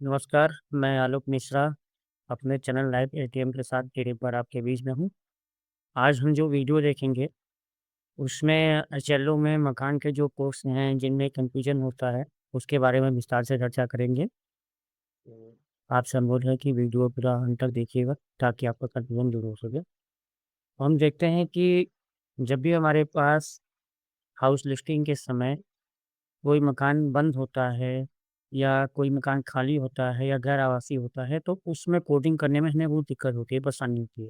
नमस्कार, मैं आलोक मिश्रा अपने चैनल लाइव एटीएम के साथ फिर एक बार आपके बीच में हूँ। आज हम जो वीडियो देखेंगे, उसमें एचएलओ में मकान के जो कोर्स हैं, जिनमें कन्फ्यूजन होता है, उसके बारे में विस्तार से चर्चा करेंगे। तो आपसे अनुरोध है कि वीडियो पूरा अंत तक देखिएगा, ताकि आपका कन्फ्यूजन दूर हो सके। हम देखते हैं कि जब भी हमारे पास हाउस लिस्टिंग के समय कोई मकान बंद होता है या कोई मकान खाली होता है या गैर आवासी होता है, तो उसमें कोडिंग करने में हमें बहुत दिक्कत होती है, परेशानी होती है।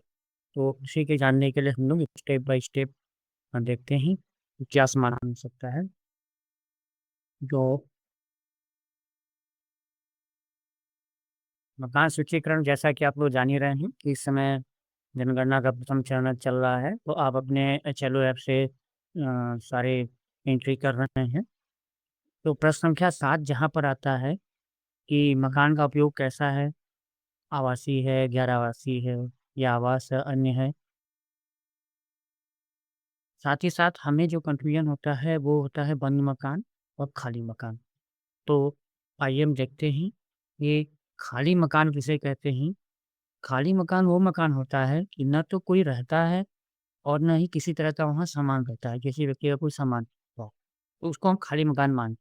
तो उसी के जानने के लिए हम लोग स्टेप बाय स्टेप देखते हैं कि क्या समाधान हो सकता है। जो मकान सूचीकरण, जैसा कि आप लोग जान ही रहे हैं कि इस समय जनगणना का प्रथम चरण चल रहा है, तो आप अपने एचएलओ ऐप से सारे एंट्री कर रहे हैं। तो प्रश्न संख्या 7 जहाँ पर आता है कि मकान का उपयोग कैसा है, आवासीय है, गैर आवासीय है या आवास अन्य है। साथ ही साथ हमें जो कन्फ्यूजन होता है वो होता है बंद मकान और खाली मकान। तो आइए हम देखते हैं कि खाली मकान किसे कहते हैं। खाली मकान वो मकान होता है कि ना तो कोई रहता है और ना ही किसी तरह का वहाँ सामान रहता है, किसी व्यक्ति का कोई सामान हो, तो उसको हम खाली मकान मान।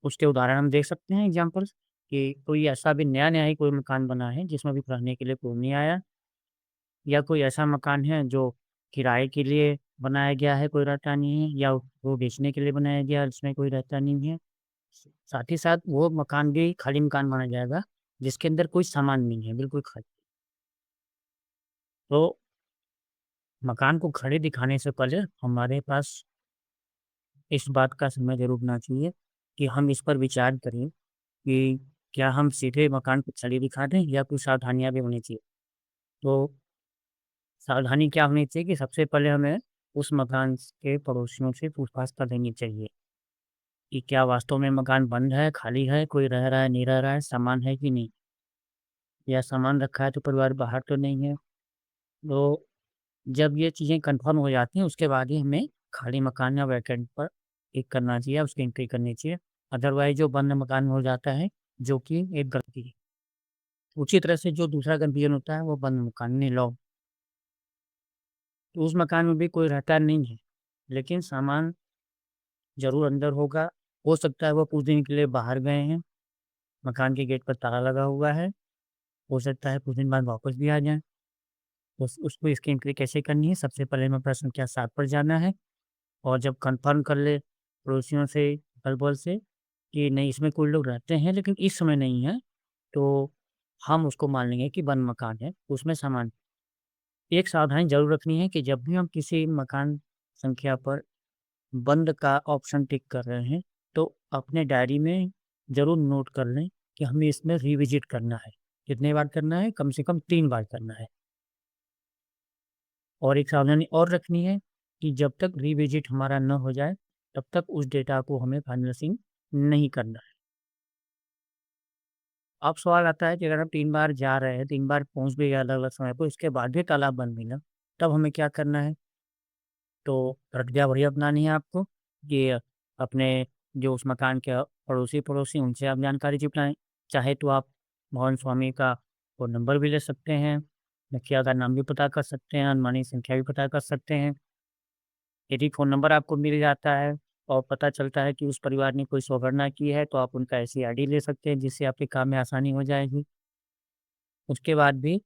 उसके उदाहरण हम देख सकते हैं एग्ज़ाम्पल्स कि कोई ऐसा भी नया-नया ही कोई मकान बना है जिसमें अभी रहने के लिए कोई नहीं आया, या कोई ऐसा मकान है जो किराए के लिए बनाया गया है, कोई रहता नहीं है, या वो बेचने के लिए बनाया गया है, जिसमें कोई रहता नहीं है। साथ ही साथ वो मकान भी खाली मकान माना जाएगा, जिसके अंदर कोई सामान नहीं है, बिल्कुल खाली। तो मकान को खड़े दिखाने से पहले हमारे पास इस बात का समय ज़रूर होना चाहिए कि हम इस पर विचार करें कि क्या हम सीधे मकान को खड़े दिखा दें या कुछ सावधानियाँ भी होनी चाहिए। तो सावधानी क्या होनी चाहिए कि सबसे पहले हमें उस मकान के पड़ोसियों से पूछताछ कर लेनी चाहिए कि क्या वास्तव में मकान बंद है, खाली है, कोई रह रहा है, नहीं रह रहा है, सामान है कि नहीं? या सामान रखा है तो परिवार बाहर तो नहीं है? तो जब ये चीज़ें कन्फर्म हो जाती हैं, उसके बाद ही हमें खाली मकान या वैकेंट पर टिक करना चाहिए, उसकी एंट्री करनी चाहिए। अदरवाइज़ जो बंद मकान हो जाता है, जो कि एक गलती है। उसी तरह से जो दूसरा कन्फ्यूजन होता है, वो बंद मकान नहीं लॉ, तो उस मकान में भी कोई रहता नहीं है, लेकिन सामान ज़रूर अंदर होगा। हो सकता है वो कुछ दिन के लिए बाहर गए हैं, मकान के गेट पर ताला लगा हुआ है, हो सकता है कुछ दिन बाद वापस भी आ जाएँ। तो उसको इसकी एंट्री कैसे करनी है, सबसे पहले हमें प्रश्न संख्या 7 पर जाना है और जब कन्फर्म कर ले पड़ोसियों से, अगल-बगल से कि नहीं इसमें कोई लोग रहते हैं लेकिन इस समय नहीं है, तो हम उसको मान लेंगे कि बंद मकान है, उसमें सामान। एक सावधानी ज़रूर रखनी है कि जब भी हम किसी मकान संख्या पर बंद का ऑप्शन टिक कर रहे हैं, तो अपने डायरी में ज़रूर नोट कर लें कि हमें इसमें रिविज़िट करना है। कितनी बार करना है? कम से कम 3 बार करना है। और एक सावधानी और रखनी है कि जब तक रिविज़िट हमारा न हो जाए, तब तक उस डेटा को हमें फाइनेंसिंग नहीं करना है। अब सवाल आता है कि अगर हम 3 बार जा रहे हैं, 3 बार पहुँच भी गए अलग-अलग समय पे, उसके बाद भी ताला बंद मिला, तब हमें क्या करना है? तो प्रक्रिया वही अपनानी है आपको कि अपने जो उस मकान के पड़ोसी उनसे आप जानकारी जुटाएँ। चाहे तो आप भवन स्वामी का फ़ोन नंबर भी ले सकते हैं, मुखिया का नाम भी पता कर सकते हैं, अनुमानित संख्या भी पता कर सकते हैं। यदि फ़ोन नंबर आपको मिल जाता है और पता चलता है कि उस परिवार ने कोई अवहेलना की है, तो आप उनका ऐसी आईडी ले सकते हैं, जिससे आपके काम में आसानी हो जाएगी। उसके बाद भी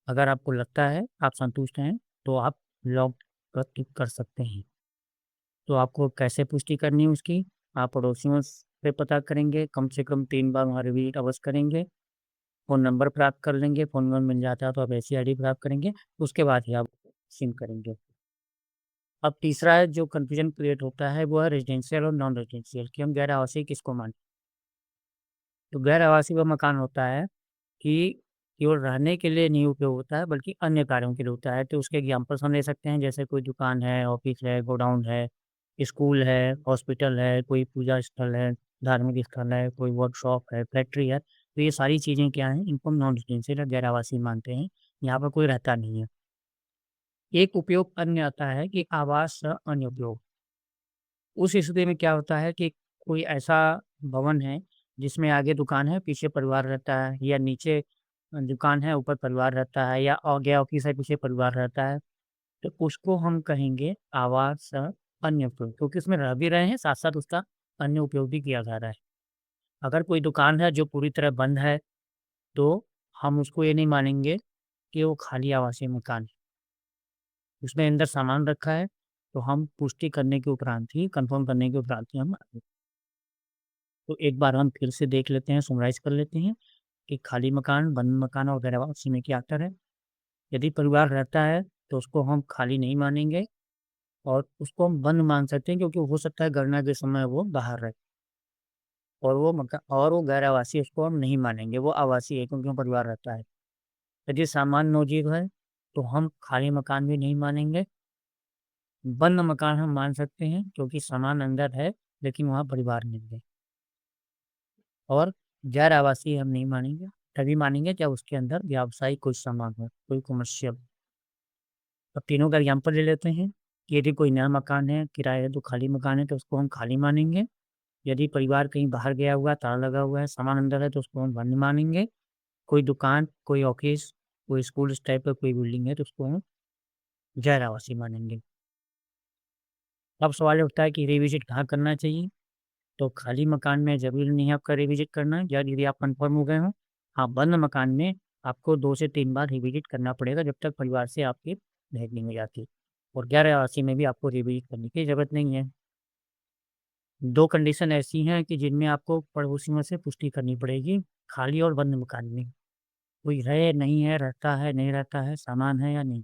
अगर आपको लगता है, आप संतुष्ट हैं, तो आप लॉग पर क्लिक कर सकते हैं। तो आपको कैसे पुष्टि करनी है उसकी? आप पड़ोसियों से पता करेंगे, कम से कम 3 बार वहाँ रिविज़िट अवश्य करेंगे, फ़ोन नंबर प्राप्त कर लेंगे, फ़ोन नंबर मिल जाता है तो आप ऐसी आईडी प्राप्त करेंगे, उसके बाद ही आप सिम करेंगे। अब तीसरा है जो कन्फ्यूज़न क्रिएट होता है, वो है रेज़िडेंशियल और नॉन रेज़िडेंशियल कि हम गैर आवासीय किसको मानें? तो गैर आवासीय वो मकान होता है कि केवल रहने के लिए नहीं उपयोग होता है, बल्कि अन्य कार्यों के लिए होता है। तो उसके एग्ज़ाम्पल्स हम ले सकते हैं, जैसे कोई दुकान है, ऑफ़िस है, गोडाउन है, स्कूल है, हॉस्पिटल है, कोई पूजा स्थल है, धार्मिक स्थल है, कोई वर्कशॉप है, फैक्ट्री है। तो ये सारी चीज़ें क्या हैं, इनको हम नॉन रेज़िडेंशियल या गैर आवासीय मानते हैं। यहाँ पर कोई रहता नहीं है। एक उपयोग अन्य आता है कि आवास अन्य उपयोग। उस स्थिति में क्या होता है कि कोई ऐसा भवन है जिसमें आगे दुकान है, पीछे परिवार रहता है, या नीचे दुकान है, ऊपर परिवार रहता है, या आगे ऑफिस है, पीछे परिवार रहता है, तो उसको हम कहेंगे आवास अन्य उपयोग, क्योंकि उसमें रह भी रहे हैं, साथ-साथ उसका अन्य उपयोग भी किया जा रहा है। अगर कोई दुकान है जो पूरी तरह बंद है, तो हम उसको ये नहीं मानेंगे कि वो खाली आवासीय मकान है। उसमें अंदर सामान रखा है, तो हम पुष्टि करने के उपरांत ही, कन्फर्म करने के उपरांत ही हम आगे। तो एक बार हम फिर से देख लेते हैं, समराइज़ कर लेते हैं कि खाली मकान, बंद मकान और गैर आवासी में क्या अंतर है। यदि परिवार रहता है, तो उसको हम खाली नहीं मानेंगे और उसको हम बंद मान सकते हैं, क्योंकि हो सकता है गणना के समय वो बाहर रहे। और वो गैर आवासी, उसको हम नहीं मानेंगे, वो आवासीय है क्योंकि वहाँ परिवार रहता है। यदि सामान्य नौजीव है, तो हम खाली मकान भी नहीं मानेंगे, बंद मकान हम मान सकते हैं क्योंकि सामान अंदर है, लेकिन वहाँ परिवार नहीं है। और गैर आवासीय हम नहीं मानेंगे, तभी मानेंगे जब उसके अंदर व्यावसायिक कोई सामान हो, कोई कमर्शियल। अब तीनों का एग्ज़ाम्पल ले लेते हैं कि यदि कोई नया मकान है, किराए है तो खाली मकान है, तो उसको हम खाली मानेंगे। यदि परिवार कहीं बाहर गया हुआ है, ताला लगा हुआ है, सामान अंदर है, तो उसको हम बंद मानेंगे। कोई दुकान, कोई ऑफ़िस, कोई स्कूल इस टाइप का कोई बिल्डिंग है, तो उसको हम गैर आवासीय मानेंगे। अब सवाल ये उठता है कि रिविज़िट कहाँ करना चाहिए? तो खाली मकान में ज़रूरी नहीं है आपका रिविज़िट करना, या यदि आप कन्फर्म हो गए हों। हाँ, बंद मकान में आपको 2 से 3 बार रिविज़िट करना पड़ेगा जब तक परिवार से आपकी भेंट नहीं हो जाती। और गैर आवासीय में भी आपको रिविज़िट करने की ज़रूरत नहीं है। 2 कंडीशन ऐसी हैं कि जिनमें आपको पड़ोसियों से पुष्टि करनी पड़ेगी, खाली और बंद मकान में। कोई है, नहीं है, रहता है, नहीं रहता है, सामान है या नहीं,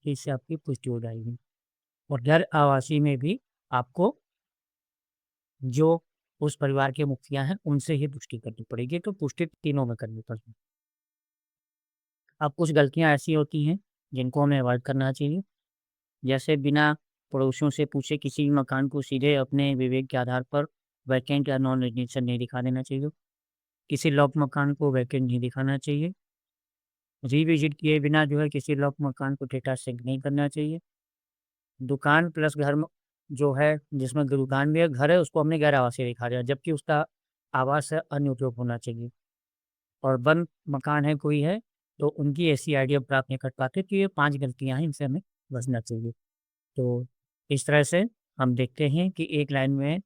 इससे आपकी पुष्टि हो जाएगी। और गैर आवासीय में भी आपको जो उस परिवार के मुखिया हैं, उनसे ही पुष्टि करनी पड़ेगी, तो पुष्टि तीनों में करनी पड़ेगी। अब कुछ गलतियाँ ऐसी होती हैं, जिनको हमें अवॉइड करना चाहिए, जैसे बिना पड़ोसियों से पूछे किसी भी मकान को सीधे अपने विवेक के आधार पर वैकेंट या नॉन रेजिडेंशियल नहीं दिखा देना चाहिए। किसी लॉक मकान को वैकेंट नहीं दिखाना चाहिए। रीविज़िट किए बिना जो है किसी लॉक मकान को डेटा सिंक नहीं करना चाहिए। दुकान प्लस घर में जो है, जिसमें दुकान भी है, घर है, उसको हमने गैर आवासीय दिखा दिया, जबकि उसका आवास है, अन्य उपयोग होना चाहिए। और बंद मकान है, कोई है, तो उनकी ऐसी आइडिया प्राप्त नहीं कर पाते, तो ये 5 गलतियाँ हैं, इनसे हमें बचना चाहिए। तो इस तरह से हम देखते हैं कि एक लाइन में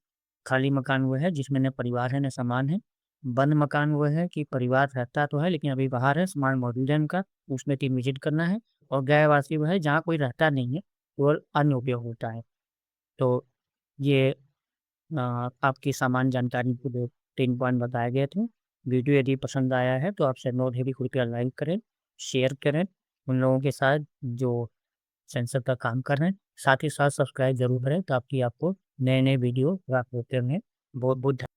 खाली मकान वो है जिसमें न परिवार है, न सामान है। बंद मकान वो है कि परिवार रहता तो है लेकिन अभी बाहर है, सामान मौजूद है उनका, उसमें टीम विज़िट करना है। और गैर आवासीय वो है जहाँ कोई रहता नहीं है, केवल अन्य उपयोग होता है। तो ये आपकी सामान्य जानकारी के लिए 3 पॉइंट बताए गए थे। वीडियो यदि पसंद आया है तो आप अनुरोध है कि कृपया लाइक करें, शेयर करें उन लोगों के साथ जो सेंसर का काम कर रहे हैं। साथ ही साथ सब्सक्राइब ज़रूर करें ताकि आपको नए-नए वीडियो प्राप्त होते रहें। बहुत-बहुत